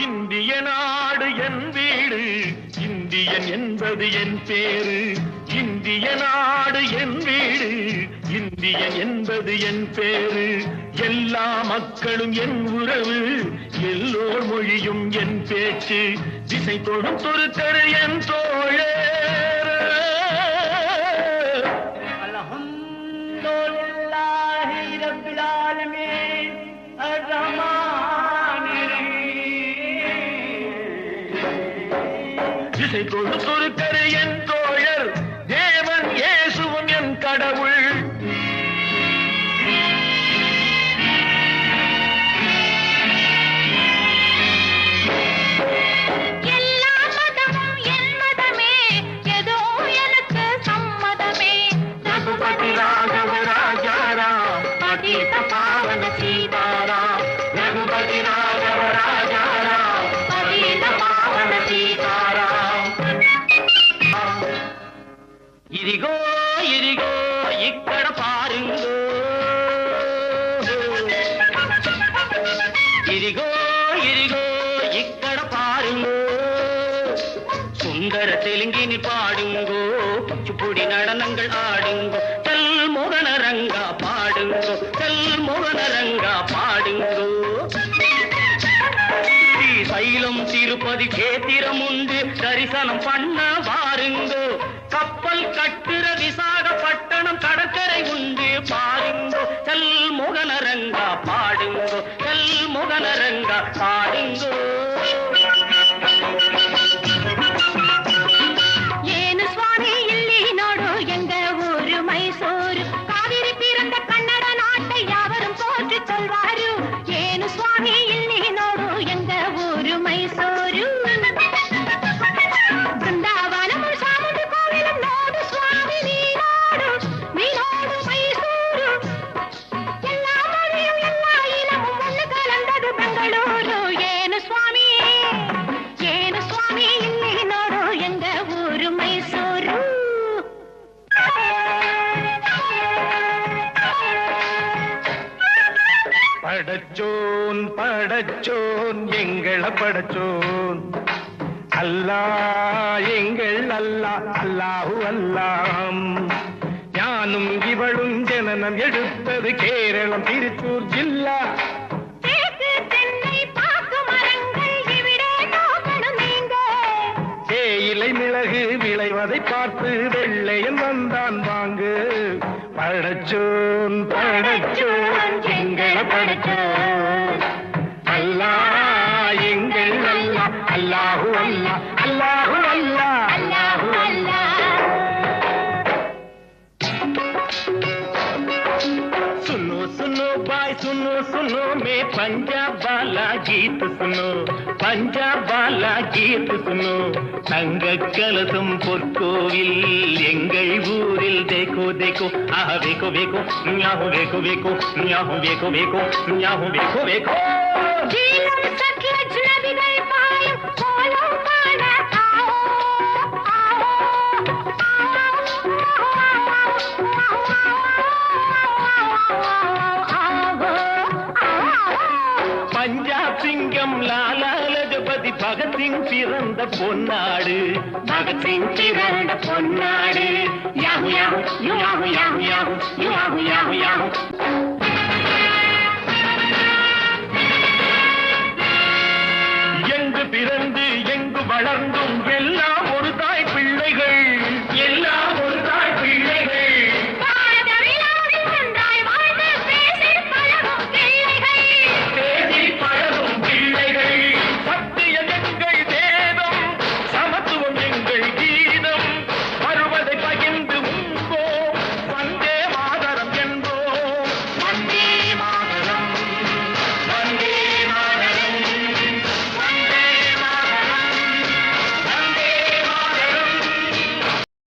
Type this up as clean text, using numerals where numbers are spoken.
இந்திய நாடு என் வீடு, இந்தியன் என்பது என் பேரு. இந்திய நாடு என் வீடு, இந்தியன் என்பது என் பேரு. எல்லா மக்களும் என் உறவு, எல்லோர் மொழியும் என் பேச்சு. திசை தொடும் துருக்கர் என் தோழர். அல்ஹம்துலில்லாஹி ரப்பில் ஆலமீன் அர்-ரஹ்மானிர் ரஹீம். திசை தொடும் துருக்கர் என் தோழர், தேவன் இயேசுவும் என் கடவுள். ఇదిగో ఇదిగో ఇక్కడ పారింగో, ఇదిగో ఇదిగో ఇక్కడ పారింగో. சுந்தர தெலுங்கினி பாடுங்கோ, குச்சிப்புடி நடனங்கள் ஆடுங்கோ. தெல் மோகனரங்கா பாடுங்கோ, தெல் மோகனரங்கா பாடுங்கோ. சைலம் திருப்பதி கேத்திரம் உண்டு, தரிசனம் பண்ண வாருங்கோ. கப்பல் கட்டுற விசாகப்பட்டணம் கடற்கரை உண்டு பாருங்கோ. தெல் மோகனரங்கா பாடுங்கோ, தெல் மோகனரங்கா பாடுங்கோ. ஏனு சுவாமி இல்லி நோடு எங்க ஊரு மைசூரு. காவிரி பிறந்த கன்னட நாட்டை யாவரும் போற்றி சொல்வாரு. ஏனு சுவாமி இல்லி நோடு எங்க ஊரு மைசூரு. பிருந்தாவனமும் சாமுண்டி கோவிலும் நோடு சுவாமி நீனோடு, நீனோடு மைசூரு. எல்லா மொழியும் எல்லா இனமும் ஒண்ணு கலந்தது பெங்களூரு. ஏனு சுவாமி, ஏனு சுவாமி இல்லி நோடு எங்க ஊரு மைசூரு. படச்சோன் படச்சோன் எங்கள படச்சோன், அல்லாஹ் எங்கள் அல்லாஹ், அல்லாஹு அல்லாம். ஞானும் இவளும் ஜனனம் எடுத்தது கேரளம் திருச்சூர் ஜில்லா. தேக்கு தென்னை பாக்கு மரங்கள் இவிடே நோக்கணும் நீங்க. தேயிலை மிளகு விளைவதை பார்த்து வெள்ளையன் வந்தான் வாங்கு. படச்சோன் படச்சோன் எங்கள படச்சோன், அல்லாஹ் எங்கள் அல்லாஹ், அல்லாஹு அல்லாஹ், அல்லாஹு அல்லாஹ், அல்லாஹு அல்லாஹ். सुनो सुनो भाई सुनो सुनो मैं पंजाब वाला गीत सुनो, पंजाब वाला गीत सुनो. தங்க கலசம் பொற்கோவில் எங்கள் ஊரில் தேக்கோ தேக்கோ, ஆஹ வேக்கோ வேக்கோ, ஞாஹு வேக்கோ வேக்கோ, ஞாஹு வேக்கோ வேக்கோ, ஞாஹு வேக்கோ வேக்கோ. ஜீலம் சட்லஜ் நதிகள் பாயும் கோலம் காண ஆவோ, ஆவோ, பஞ்சாப் சிங்கம் லாலா லஜபதி பகத்சிங் பிறந்த பொன்னாடு, பகத்சிங் பிறந்த பொன்னாடு. Yahoo yahoo yahoo yahoo yahoo yahoo yahoo yahoo. எங்கு பிறந்து எங்கு வளர்ந்தோ